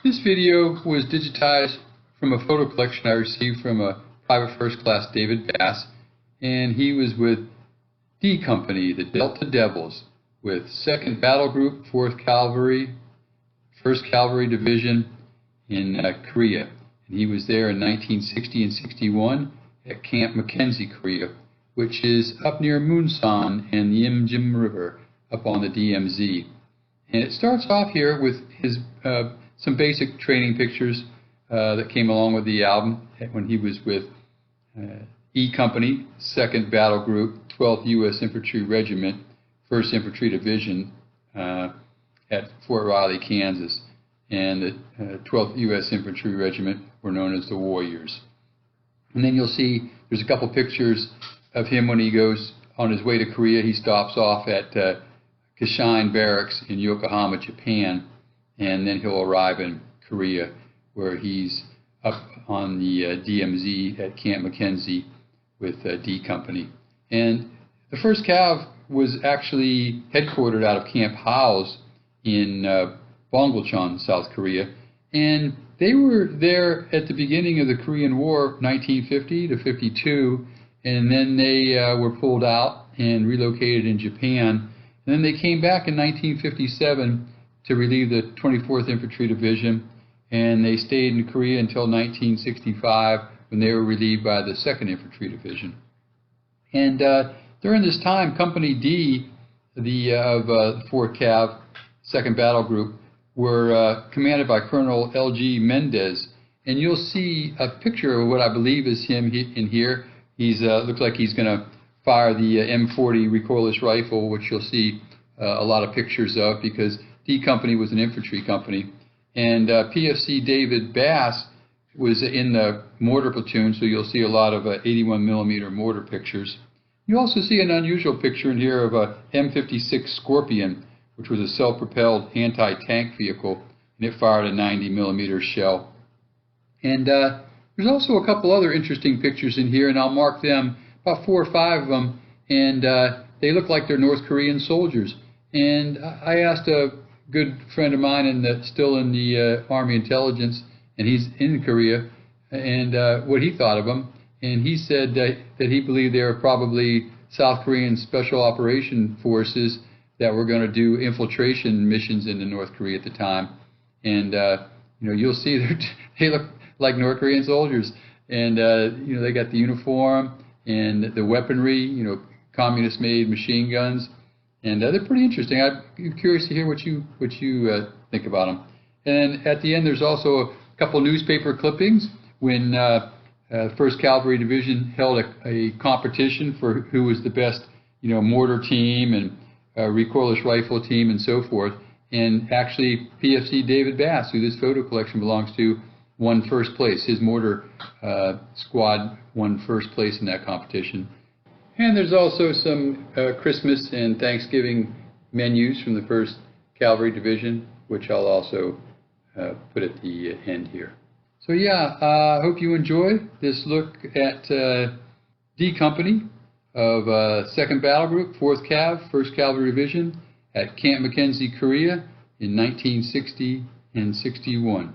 This video was digitized from a photo collection I received from a Private First Class David Bass, and he was with D Company, the Delta Devils, with 2nd Battle Group, 4th Cavalry, 1st Cavalry Division in Korea. And he was there in 1960 and 61 at Camp MacKenzie, Korea, which is up near Munsan and the Imjim River up on the DMZ. And it starts off here with his some basic training pictures that came along with the album when he was with E Company, 2nd Battle Group, 12th U.S. Infantry Regiment, 1st Infantry Division at Fort Riley, Kansas. And the 12th U.S. Infantry Regiment were known as the Warriors. And then you'll see there's a couple pictures of him when he goes on his way to Korea. He stops off at Kashin Barracks in Yokohama, Japan, and then he'll arrive in Korea, where he's up on the DMZ at Camp MacKenzie with D Company. And the 1st Cav was actually headquartered out of Camp Howes in Bongolchon, South Korea, and they were there at the beginning of the Korean War, 1950 to 52, and then they were pulled out and relocated in Japan. And then they came back in 1957 to relieve the 24th Infantry Division, and they stayed in Korea until 1965 when they were relieved by the 2nd Infantry Division. And during this time, Company D of 4th Cav, 2nd Battle Group, were commanded by Colonel L.G. Mendez. And you'll see a picture of what I believe is him in here. He's looks like he's going to fire the M40 recoilless rifle, which you'll see a lot of pictures of, because D Company was an infantry company. And PFC David Bass was in the mortar platoon, so you'll see a lot of 81 millimeter mortar pictures. You also see an unusual picture in here of a M56 Scorpion, which was a self-propelled anti-tank vehicle, and it fired a 90 millimeter shell. And there's also a couple other interesting pictures in here, and I'll mark them, about 4 or 5 of them, and they look like they're North Korean soldiers. And I asked a good friend of mine still in the Army Intelligence, and he's in Korea, and what he thought of them. And he said that he believed they were probably South Korean Special Operation Forces that were going to do infiltration missions into North Korea at the time. And you'll see they look like North Korean soldiers, and they got the uniform and the weaponry, communist-made machine guns. And they're pretty interesting. I'm curious to hear what you think about them. And at the end, there's also a couple newspaper clippings when 1st Cavalry Division held a competition for who was the best, mortar team and recoilless rifle team and so forth. And actually, PFC David Bass, who this photo collection belongs to, won 1st place. His mortar squad won 1st place in that competition. And there's also some Christmas and Thanksgiving menus from the 1st Cavalry Division, which I'll also put at the end here. So yeah, I hope you enjoy this look at D Company of 2nd Battle Group, 4th Cav, 1st Cavalry Division at Camp MacKenzie, Korea in 1960 and 61.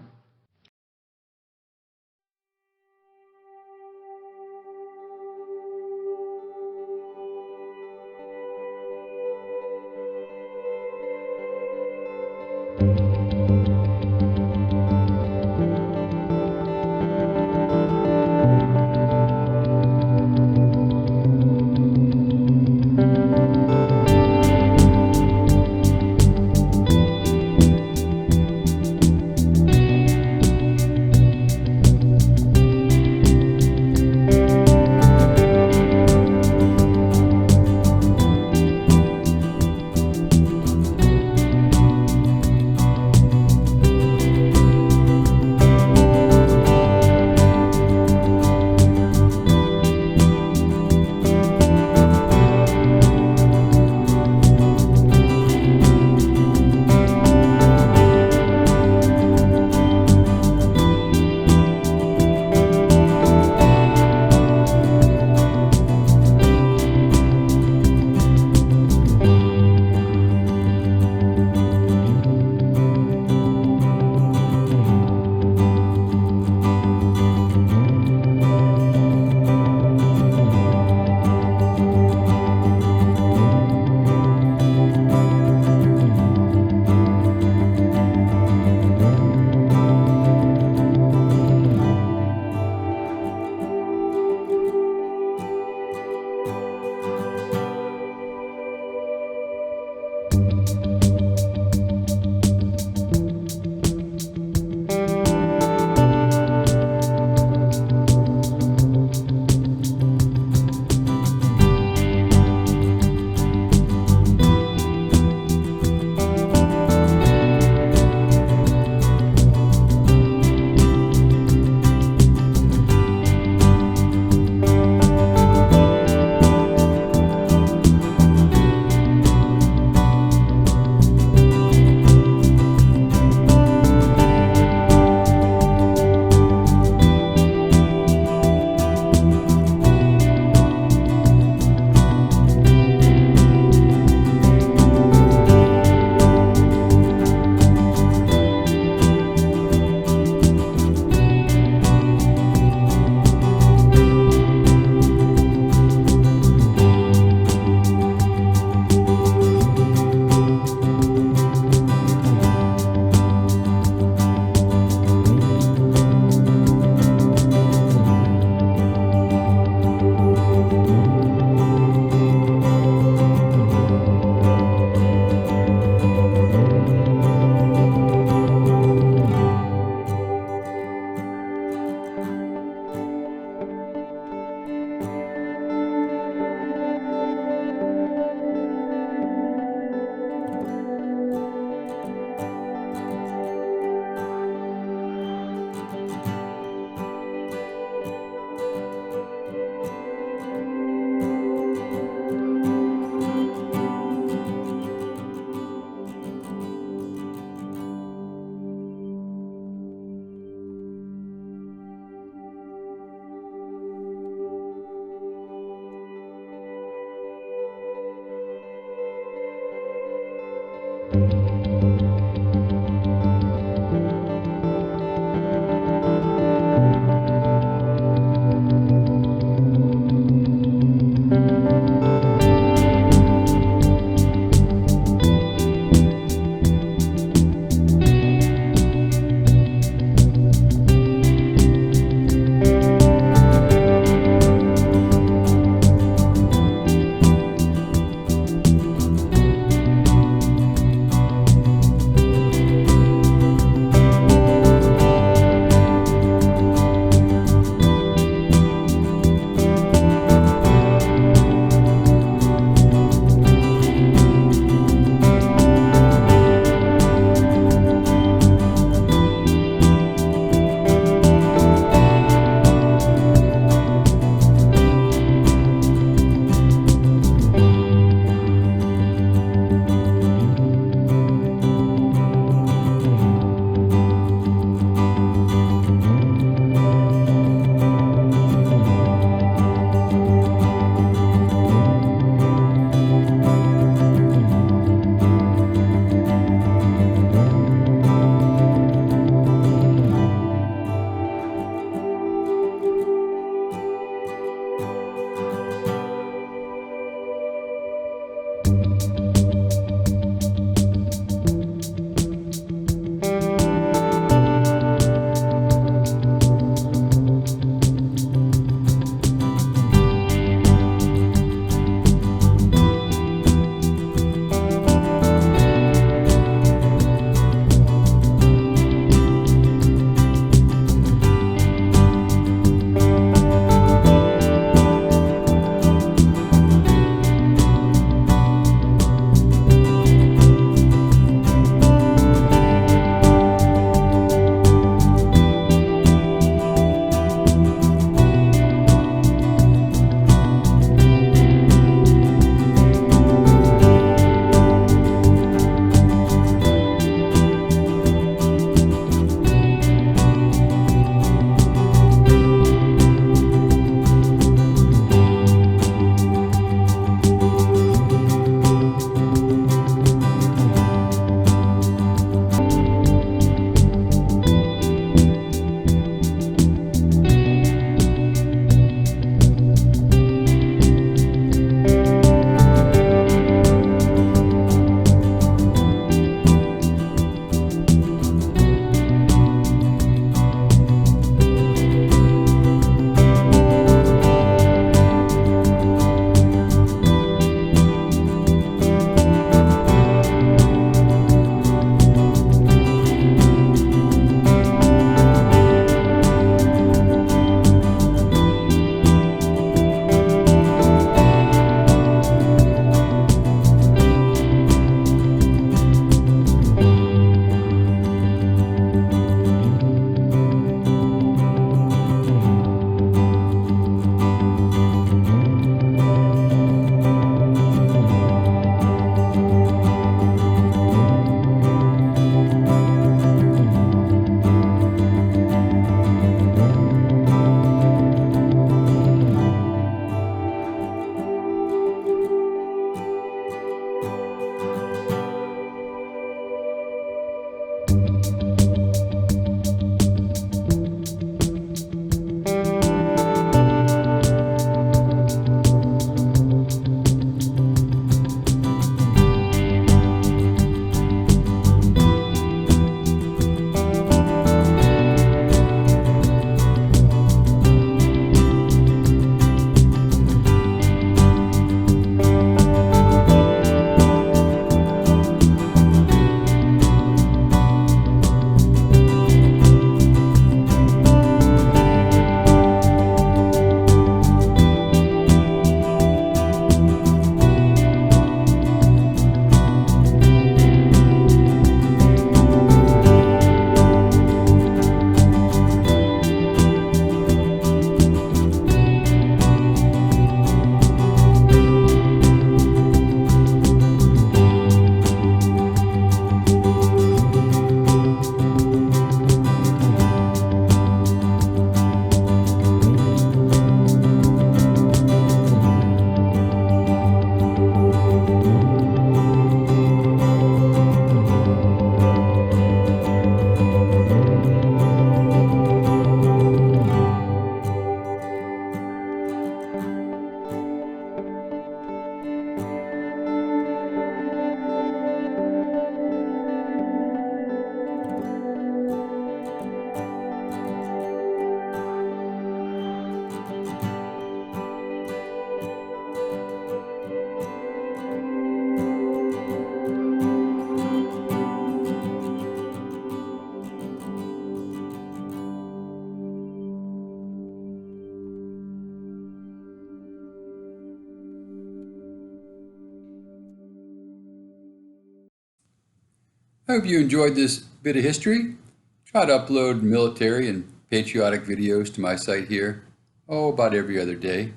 I hope you enjoyed this bit of history. Try to upload military and patriotic videos to my site here, about every other day.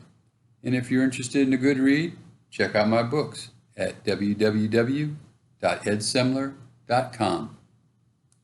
And if you're interested in a good read, check out my books at www.edsemler.com.